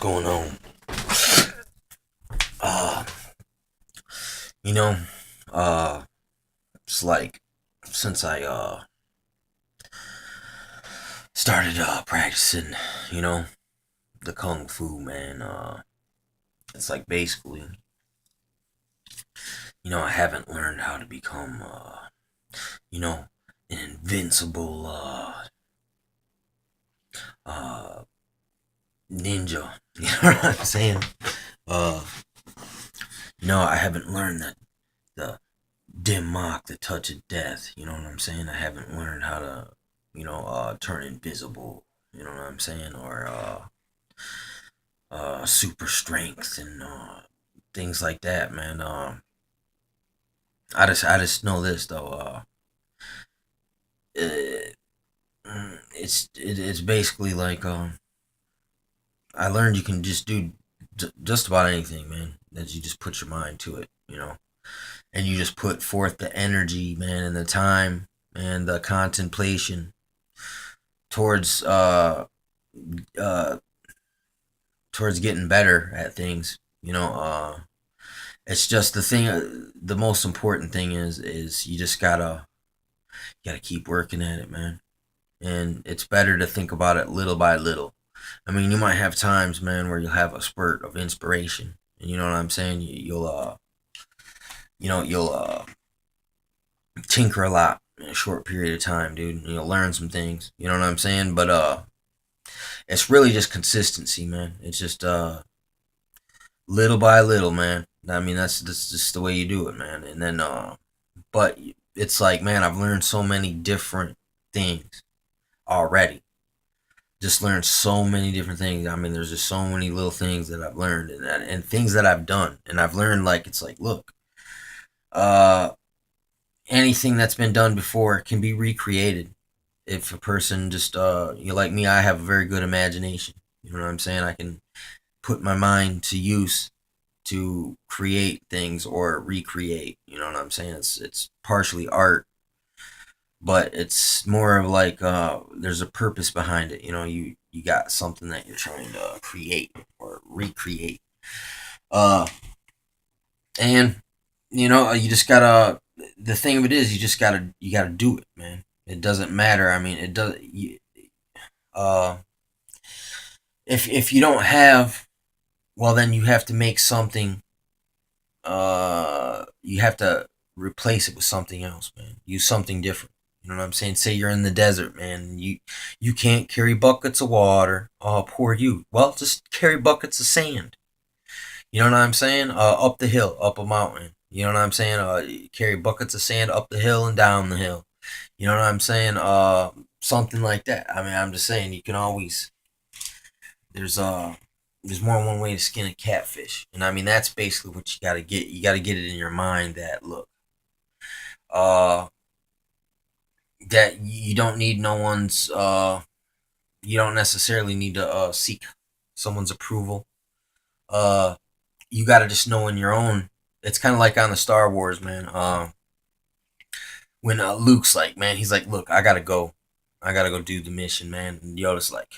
going on? Uh, you know, uh, it's like since I started practicing, you know, the kung fu, man. It's like basically, I haven't learned how to become, you know, an invincible uh ninja. You know what I'm saying? Uh, I haven't learned that the dim mock, the touch of death. You know what I'm saying? I haven't learned how to, turn invisible. You know what I'm saying? Or super strength and things like that, man. I just know this though. It, it's basically like I learned you can just do just about anything, man. That you just put your mind to it, and you just put forth the energy, man, and the time and the contemplation towards uh towards getting better at things. It's just the thing. The most important thing is you just gotta keep working at it, man. And it's better to think about it little by little. I mean, you might have times, man, where you'll have a spurt of inspiration, and you know what I'm saying. You'll tinker a lot in a short period of time, dude. And you'll learn some things. You know what I'm saying. But it's really just consistency, man. It's just little by little, man. I mean, that's just the way you do it, man. And then, but it's like, man, I've learned so many different things already. Just learned so many different things. I mean, there's just so many little things that I've learned and things that I've done. And I've learned, like, it's like, look, uh, anything that's been done before can be recreated. If a person just, you like me, I have a very good imagination. You know what I'm saying? I can put my mind to use to create things or recreate. You know what I'm saying? It's partially art, but it's more of like there's a purpose behind it. You got something that you're trying to create or recreate. Uh, and you just gotta. The thing of it is, you gotta do it, man. It doesn't matter. I mean, it does. Uh, if you don't have, well, then you have to make something. You have to replace it with something else, man. Use something different. You know what I'm saying? Say you're in the desert, man. You can't carry buckets of water. Oh, poor you. Well, just carry buckets of sand. You know what I'm saying? Up the hill, up a mountain. You know what I'm saying? Carry buckets of sand up the hill and down the hill. You know what I'm saying? Something like that. I mean, I'm just saying you can always. There's there's more than one way to skin a catfish, and I mean that's basically what you got to get. You got to get it in your mind that look, uh, that you don't need no one's. You don't necessarily need to seek someone's approval. Uh, you got to just know in your own. It's kind of like on the Star Wars, man. When Luke's like, man, he's like, look, I gotta go do the mission, man. And Yoda's like,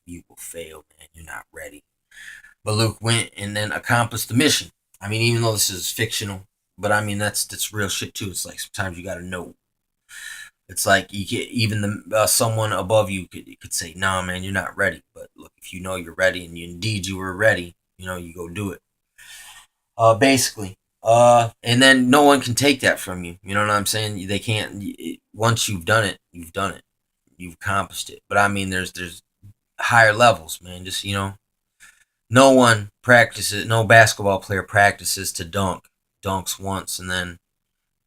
you will fail, man. You're not ready. But Luke went and then accomplished the mission. I mean, even though this is fictional, but I mean that's real shit too. It's like sometimes you gotta know. It's like you get even the someone above you could say, "Nah, man, you're not ready." But look, if you know you're ready and indeed you were ready, you go do it. Basically, and then no one can take that from you. You know what I'm saying? They can't. Once you've done it, you've done it. You've accomplished it. But I mean, there's higher levels, man. Just no one practices. No basketball player practices to dunks once, and then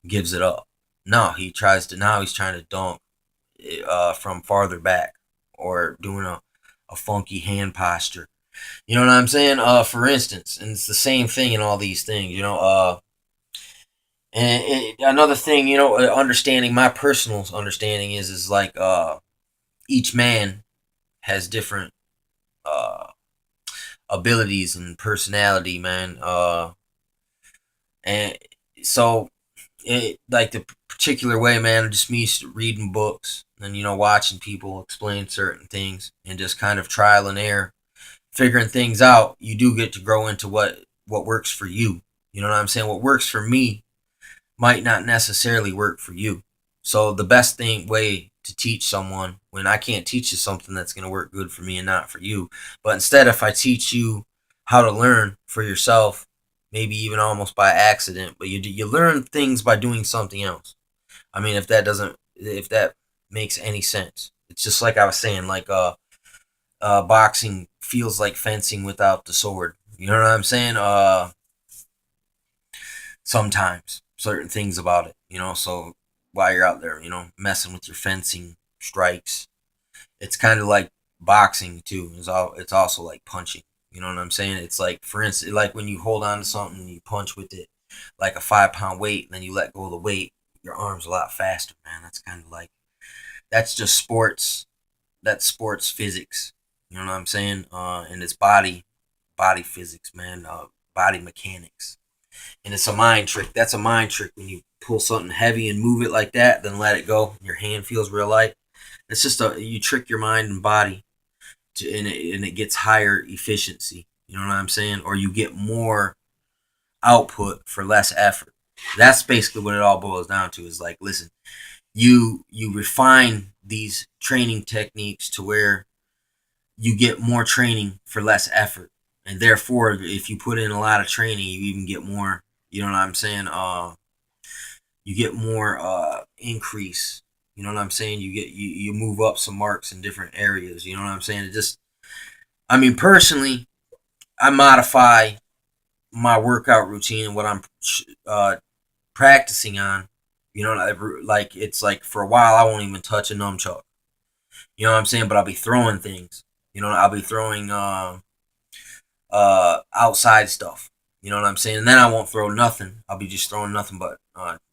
gives it up. No, he tries to. Now he's trying to dunk from farther back or doing a funky hand posture. You know what I'm saying? For instance, and it's the same thing in all these things. Another thing, understanding my personal understanding is like each man has different uh abilities and personality, man. And so it like the particular way, man, just me reading books and watching people explain certain things and just kind of trial and error figuring things out, you do get to grow into what works for you. You know what I'm saying? What works for me might not necessarily work for you. So the best thing way to teach someone, when I can't teach you something that's going to work good for me and not for you, but instead if I teach you how to learn for yourself, maybe even almost by accident, but you learn things by doing something else. I mean, if that makes any sense. It's just like I was saying, like boxing feels like fencing without the sword. You know what I'm saying? Sometimes certain things about it, so while you're out there, messing with your fencing strikes, it's kind of like boxing too. It's also like punching. You know what I'm saying? It's like, for instance, like when you hold on to something and you punch with it, like a 5 pound weight, and then you let go of the weight, your arm's a lot faster, man. That's kind of like, that's just sports. That's sports physics. You know what I'm saying? And it's body physics, man. Body mechanics. And it's a mind trick. That's a mind trick when you pull something heavy and move it like that, then let it go. Your hand feels real light. It's just you trick your mind and body, and it gets higher efficiency. You know what I'm saying? Or you get more output for less effort. That's basically what it all boils down to. Is like, listen, you refine these training techniques to where you get more training for less effort, and therefore if you put in a lot of training, you even get more. You know what I'm saying? You get more increase. You know what I'm saying? You move up some marks in different areas. You know what I'm saying? It just, I mean, personally, I modify my workout routine and what I'm practicing on. You know, like it's like for a while I won't even touch a nunchuck. You know what I'm saying? But I'll be throwing things. You know, I'll be throwing outside stuff. You know what I'm saying? And then I won't throw nothing. I'll be just throwing nothing but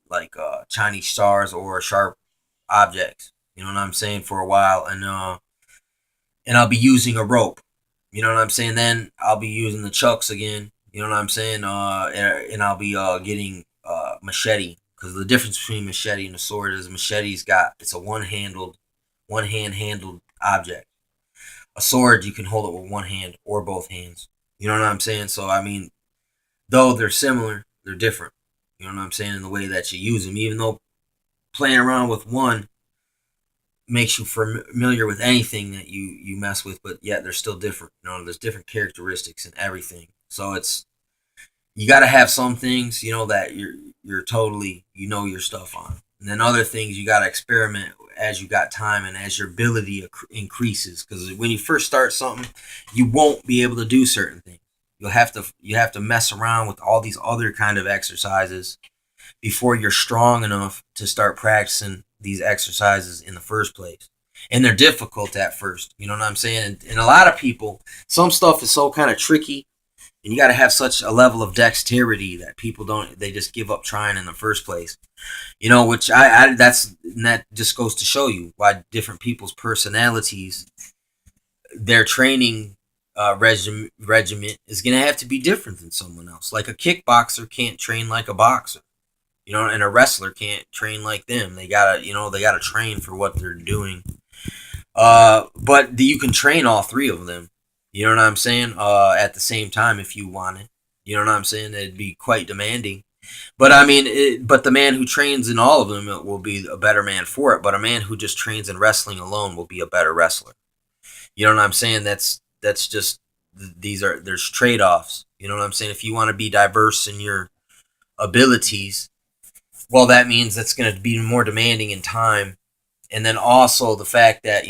like Chinese stars or sharp objects. You know what I'm saying? For a while, and I'll be using a rope. You know what I'm saying? Then I'll be using the chucks again. You know what I'm saying? And I'll be getting machete, because the difference between machete and a sword is it's a one hand handled object. A sword, you can hold it with one hand or both hands. You know what I'm saying? So I mean, though they're similar, they're different. You know what I'm saying? In the way that you use them, even though playing around with one makes you familiar with anything that you mess with, but yet they're still different. You know, there's different characteristics and everything. So it's, you got to have some things, that you're totally, your stuff on, and then other things you got to experiment as you got time and as your ability increases. Because when you first start something, you won't be able to do certain things. You have to mess around with all these other kind of exercises before you're strong enough to start practicing these exercises in the first place. And they're difficult at first. You know what I'm saying? And a lot of people, some stuff is so kind of tricky, and you got to have such a level of dexterity that people they just give up trying in the first place. Which that just goes to show you why different people's personalities, their training regiment is going to have to be different than someone else. Like a kickboxer can't train like a boxer, and a wrestler can't train like them. They gotta train for what they're doing. But you can train all three of them. You know what I'm saying? At the same time, if you want it. You know what I'm saying? It'd be quite demanding. But I mean, but the man who trains in all of them will be a better man for it. But a man who just trains in wrestling alone will be a better wrestler. You know what I'm saying? That's just, there's trade-offs. You know what I'm saying? If you want to be diverse in your abilities, well, that means that's going to be more demanding in time. And then also the fact that,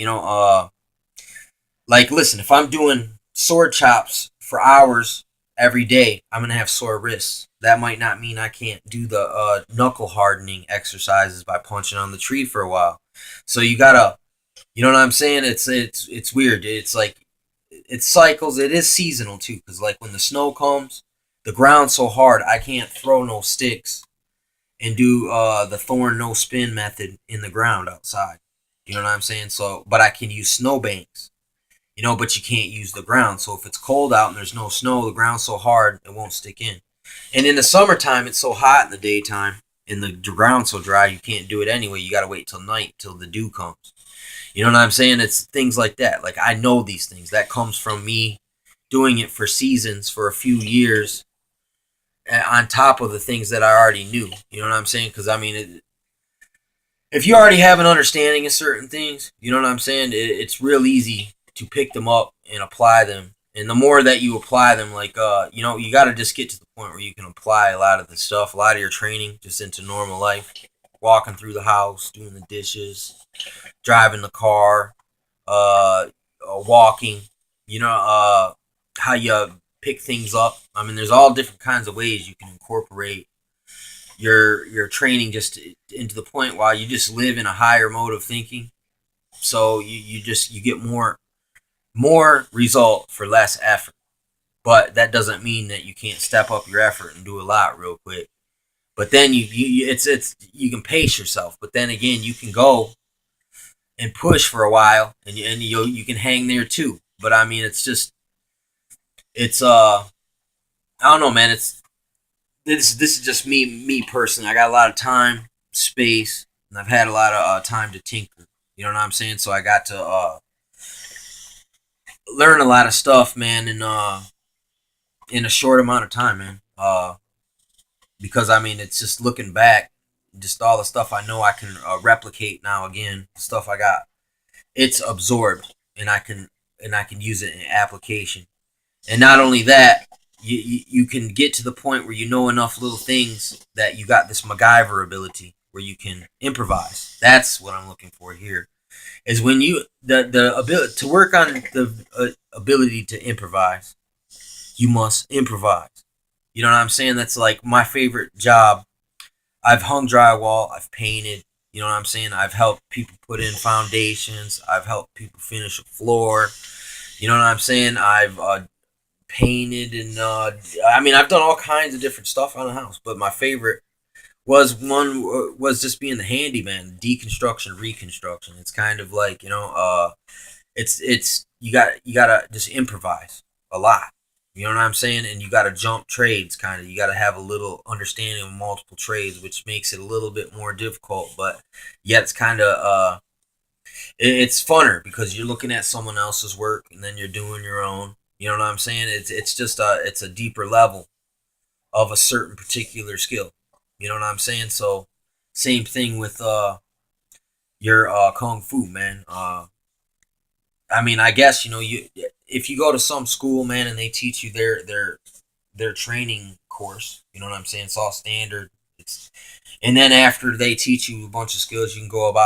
like, listen, if I'm doing sword chops for hours every day, I'm going to have sore wrists. That might not mean I can't do the knuckle hardening exercises by punching on the tree for a while. So you gotta, you know what I'm saying? It's weird. It's like, it cycles. It is seasonal too, because like when the snow comes, the ground's so hard I can't throw no sticks and do the thorn no spin method in the ground outside. You know what I'm saying? So, but I can use snow banks. But you can't use the ground. So if it's cold out and there's no snow, the ground's so hard it won't stick in. And in the summertime, it's so hot in the daytime and the ground's so dry you can't do it anyway. You got to wait till night, till the dew comes. You know what I'm saying? It's things like that. Like, I know these things. That comes from me doing it for seasons for a few years on top of the things that I already knew. You know what I'm saying? Because I mean, if you already have an understanding of certain things, you know what I'm saying, it's real easy to pick them up and apply them. And the more that you apply them, like you got to just get to the point where you can apply a lot of the stuff, a lot of your training, just into normal life, walking through the house, doing the dishes, driving the car, uh, walking. You know, how you pick things up. I mean, there's all different kinds of ways you can incorporate your training just into the point while you just live in a higher mode of thinking. So you get more result for less effort. But that doesn't mean that you can't step up your effort and do a lot real quick. But then it's you can pace yourself. But then again, you can go and push for a while, and you can hang there too. But I mean, it's I don't know, man. This is just me personally. I got a lot of time, space, and I've had a lot of time to tinker. You know what I'm saying? So I got to learn a lot of stuff, man, in a short amount of time, man. Because I mean, it's just looking back, just all the stuff I know I can replicate now again. The stuff I got, it's absorbed, and I can use it in application. And not only that, you can get to the point where you know enough little things that you got this MacGyver ability where you can improvise. That's what I'm looking for here. Is when the ability to work on the ability to improvise, you must improvise. You know what I'm saying? That's like my favorite job. I've hung drywall. I've painted. You know what I'm saying? I've helped people put in foundations. I've helped people finish a floor. You know what I'm saying? I've painted and I mean I've done all kinds of different stuff on the house, but my favorite was just being the handyman, deconstruction, reconstruction. It's kind of like it's you gotta just improvise a lot. You know what I'm saying? And you gotta jump trades, kind of. You gotta have a little understanding of multiple trades, which makes it a little bit more difficult, but yet it's kind of it's funner because you're looking at someone else's work and then you're doing your own. You know what I'm saying? It's just it's a deeper level of a certain particular skill. You know what I'm saying? So same thing with your kung fu, man. I mean, I guess you if you go to some school, man, and they teach you their training course. You know what I'm saying? It's all standard. It's and then after they teach you a bunch of skills, you can go about